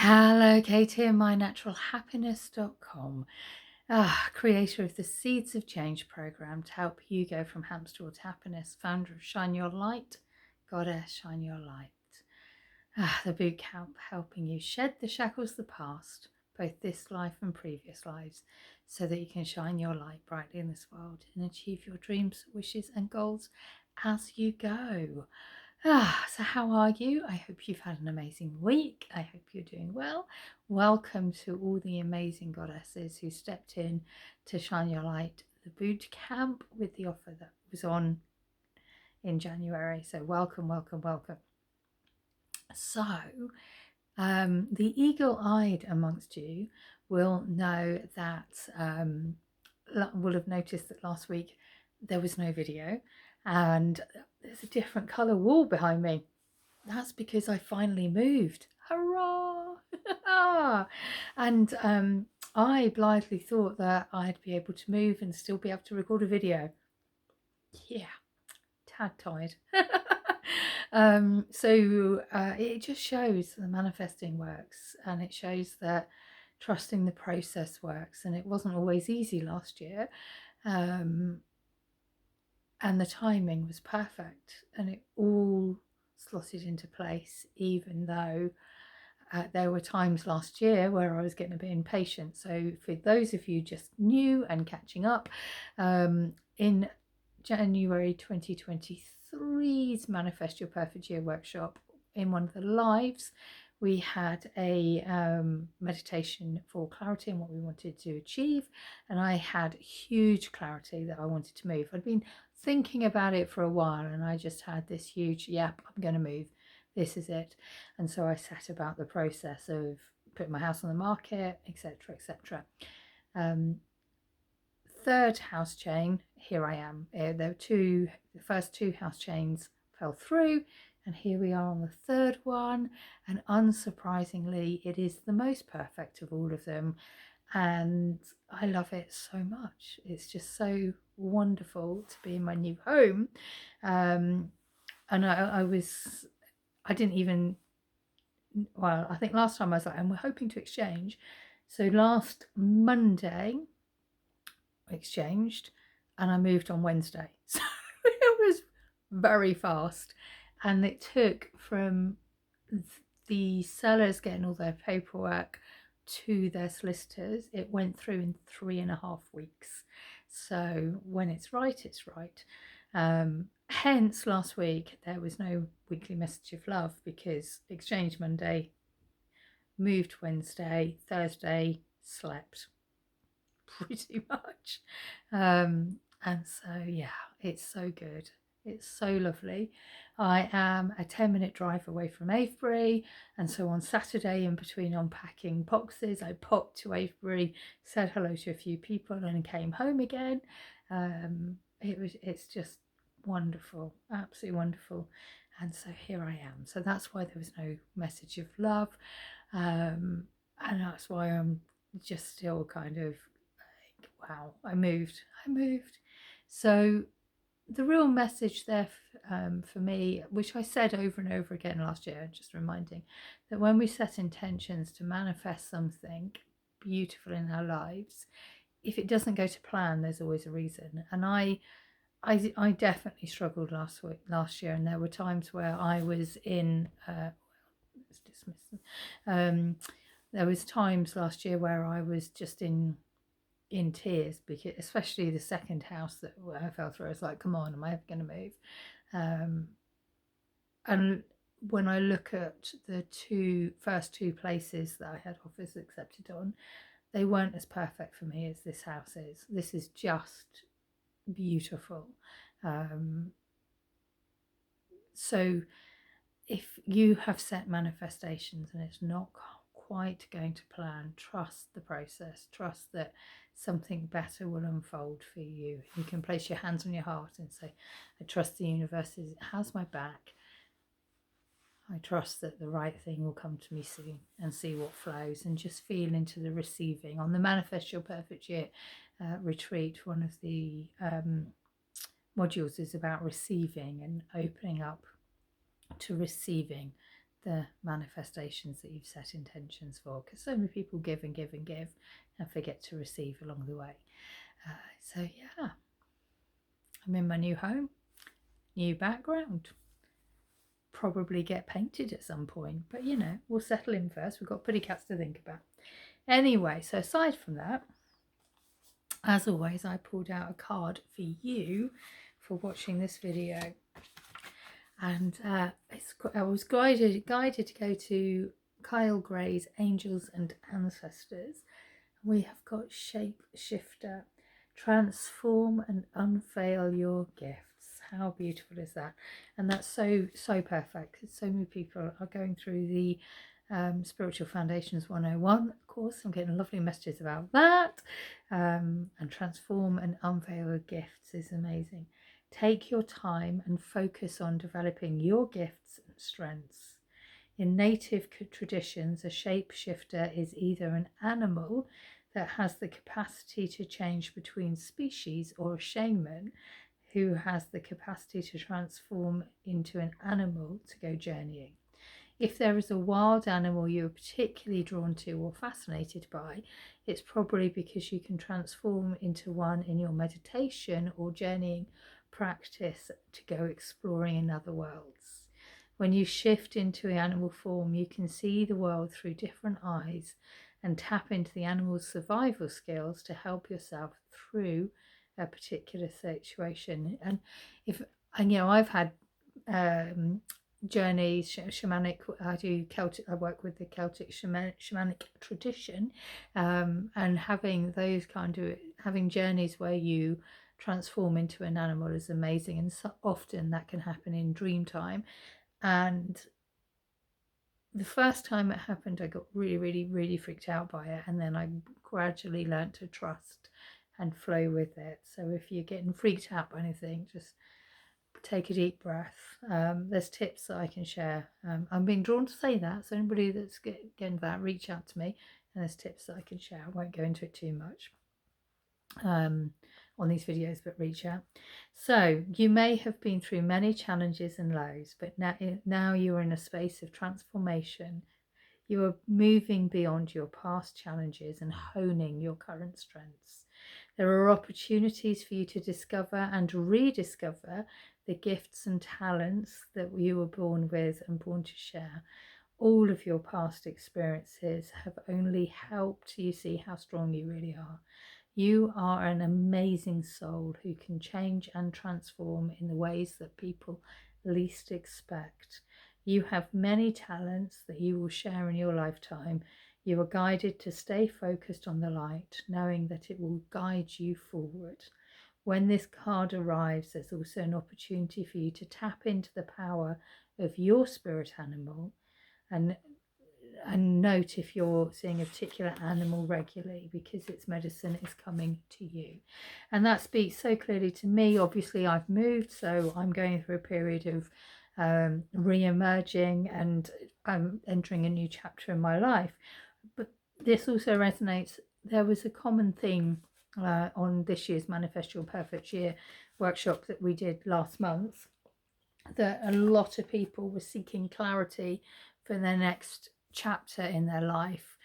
Hello, Katie and mynaturalhappiness.com, creator of the Seeds of Change program to help you go from hamster to happiness, founder of Shine Your Light, Goddess Shine Your Light. The boot camp helping you shed the shackles of the past, both this life and previous lives, so that you can shine your light brightly in this world and achieve your dreams, wishes, and goals as you go. So how are you? I hope you've had an amazing week. I hope you're doing well. Welcome to all the amazing goddesses who stepped in to Shine Your Light, the boot camp, with the offer that was on in January. So welcome, welcome, welcome. So the eagle-eyed amongst you will know that, will have noticed that last week there was no video and there's a different colour wall behind me. That's because I finally moved. Hurrah! And I blithely thought that I'd be able to move and still be able to record a video. Yeah, tad tired. So it just shows the manifesting works, and it shows that trusting the process works. And it wasn't always easy last year. And the timing was perfect, and it all slotted into place, even though there were times last year where I was getting a bit impatient. So for those of you just new and catching up, in January 2023's Manifest Your Perfect Year workshop, in one of the lives, we had a meditation for clarity and what we wanted to achieve, and I had huge clarity that I wanted to move. I'd been thinking about it for a while, and I just had this huge, yep, I'm going to move. This is it. And so I set about the process of putting my house on the market, etc., etc. Third house chain, here I am. The first two house chains fell through, and here we are on the third one. And unsurprisingly, it is the most perfect of all of them, and I love it so much. It's just so wonderful to be in my new home. And I didn't even, well, I think last time I was like, and we're hoping to exchange. So last Monday exchanged, and I moved on Wednesday. So it was very fast, and it took from the sellers getting all their paperwork to their solicitors, it went through in 3.5 weeks. So when it's right, it's right. Hence last week there was no weekly message of love, because exchange Monday, moved Wednesday, Thursday slept pretty much. And so yeah, it's so good. It's so lovely. I am a 10-minute drive away from Avebury, and so on Saturday, in between unpacking boxes, I popped to Avebury, said hello to a few people, and came home again. It's just wonderful, absolutely wonderful. And so here I am. So that's why there was no message of love, and that's why I'm just still kind of like, wow, I moved. So the real message there for me, which I said over and over again last year, just reminding that when we set intentions to manifest something beautiful in our lives, if it doesn't go to plan, there's always a reason. And I definitely struggled last year, and there were times where I was in let's dismiss them. There was times last year where I was just in tears, because especially the second house that I fell through, I was like, come on, am I ever going to move? And when I look at the first two places that I had offers accepted on, they weren't as perfect for me as this house is. This is just beautiful. So if you have set manifestations and it's not quite going to plan, trust the process, trust that something better will unfold for you. You can place your hands on your heart and say, I trust the universe has my back. I trust that the right thing will come to me soon, and see what flows, and just feel into the receiving. On the Manifest Your Perfect Year retreat, one of the modules is about receiving and opening up to receiving the manifestations that you've set intentions for, because so many people give and give and give and forget to receive along the way. So yeah, I'm in my new home, new background, probably get painted at some point, but you know, we'll settle in first. We've got pretty cats to think about. Anyway, so aside from that, as always, I pulled out a card for you for watching this video, and I was guided to go to Kyle Gray's Angels and Ancestors. We have got Shape Shifter, transform and unveil your gifts. How beautiful is that? And that's so perfect, because so many people are going through the Spiritual Foundations 101. Of course, I'm getting lovely messages about that. And transform and unveil your gifts is amazing. Take your time and focus on developing your gifts and strengths. In native traditions, a shapeshifter is either an animal that has the capacity to change between species, or a shaman who has the capacity to transform into an animal to go journeying. If there is a wild animal you are particularly drawn to or fascinated by, it's probably because you can transform into one in your meditation or journeying practice to go exploring in other worlds. When you shift into animal form, you can see the world through different eyes and tap into the animal's survival skills to help yourself through a particular situation. And I've had journeys, shamanic. I work with the Celtic shamanic tradition, and having journeys where you transform into an animal is amazing, and so often that can happen in dream time. And the first time it happened, I got really freaked out by it, and then I gradually learnt to trust and flow with it. So if you're getting freaked out by anything, just take a deep breath. There's tips that I can share. I'm being drawn to say that, so anybody that's getting that, reach out to me, and there's tips that I can share. I won't go into it too much on these videos, but reach out. So you may have been through many challenges and lows, but now you are in a space of transformation. You are moving beyond your past challenges and honing your current strengths. There are opportunities for you to discover and rediscover the gifts and talents that you were born with and born to share. All of your past experiences have only helped you see how strong you really are. You are an amazing soul who can change and transform in the ways that people least expect. You have many talents that you will share in your lifetime. You are guided to stay focused on the light, knowing that it will guide you forward. When this card arrives, there's also an opportunity for you to tap into the power of your spirit animal, and note if you're seeing a particular animal regularly, because its medicine is coming to you. And that speaks so clearly to me. Obviously I've moved, so I'm going through a period of re-emerging, and I'm entering a new chapter in my life. But this also resonates. There was a common theme on this year's Manifest Your Perfect Year workshop that we did last month, that a lot of people were seeking clarity for their next chapter in their life,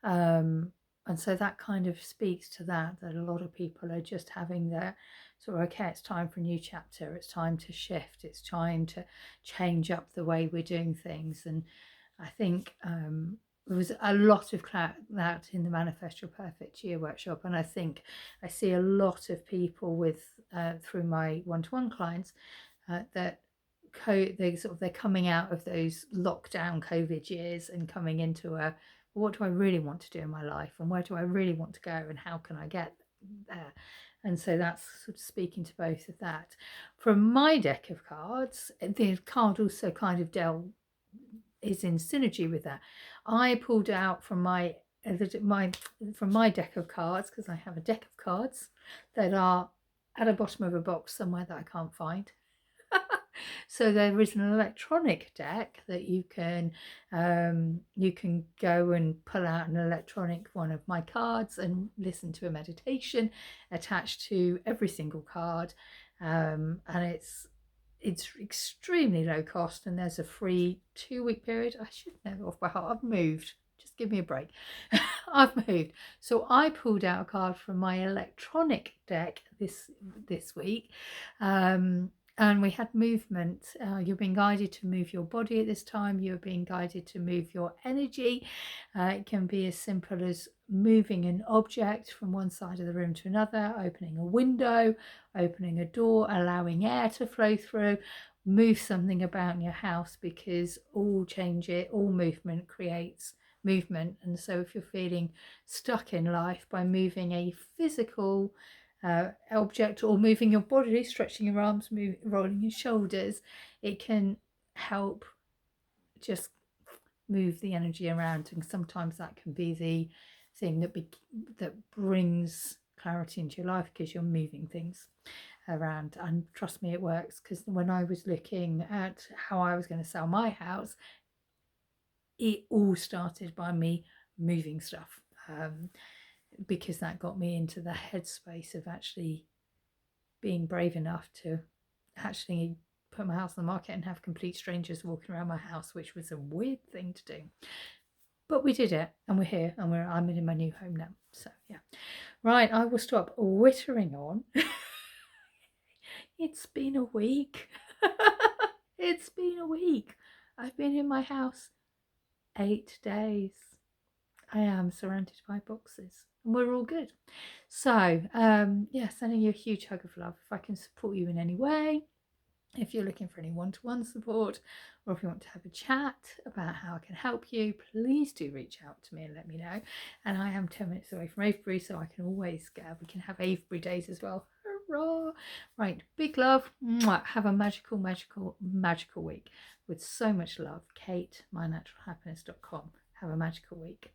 and so that kind of speaks to that a lot of people are just having their sort of, okay, it's time for a new chapter, it's time to shift, it's time to change up the way we're doing things. And I think there was a lot of that in the Manifest Your Perfect Year workshop, and I think I see a lot of people with through my one-to-one clients that they're coming out of those lockdown COVID years and coming into what do I really want to do in my life, and where do I really want to go, and how can I get there? And so that's sort of speaking to both of that. From my deck of cards, the card also kind of is in synergy with that. I pulled out from my deck of cards, because I have a deck of cards that are at the bottom of a box somewhere that I can't find. So there is an electronic deck that you can go and pull out an electronic one of my cards and listen to a meditation attached to every single card, and it's it's extremely low cost, and there's a free 2-week period. I should know off by heart. I've moved. Just give me a break. I've moved. So I pulled out a card from my electronic deck this week. And we had movement. You're being guided to move your body at this time. You're being guided to move your energy. It can be as simple as moving an object from one side of the room to another, opening a window, opening a door, allowing air to flow through. Move something about in your house, because all movement creates movement. And so if you're feeling stuck in life, by moving a physical object, or moving your body, stretching your arms, rolling your shoulders, it can help just move the energy around. And sometimes that can be the thing that brings clarity into your life, because you're moving things around. And trust me, it works, because when I was looking at how I was going to sell my house, it all started by me moving stuff, because that got me into the headspace of actually being brave enough to actually put my house on the market and have complete strangers walking around my house, which was a weird thing to do. But we did it, and we're here, and I'm in my new home now. So yeah, right, I will stop wittering on. It's been a week. It's been a week. I've been in my house 8 days. I am surrounded by boxes, and we're all good. So yeah, sending you a huge hug of love. If I can support you in any way, if you're looking for any one-to-one support, or if you want to have a chat about how I can help you, please do reach out to me and let me know. And I am 10 minutes away from Avebury, so I can always we can have Avebury days as well. Hurrah! Right, big love. Mwah. Have a magical, magical, magical week with so much love. Kate, mynaturalhappiness.com. Have a magical week.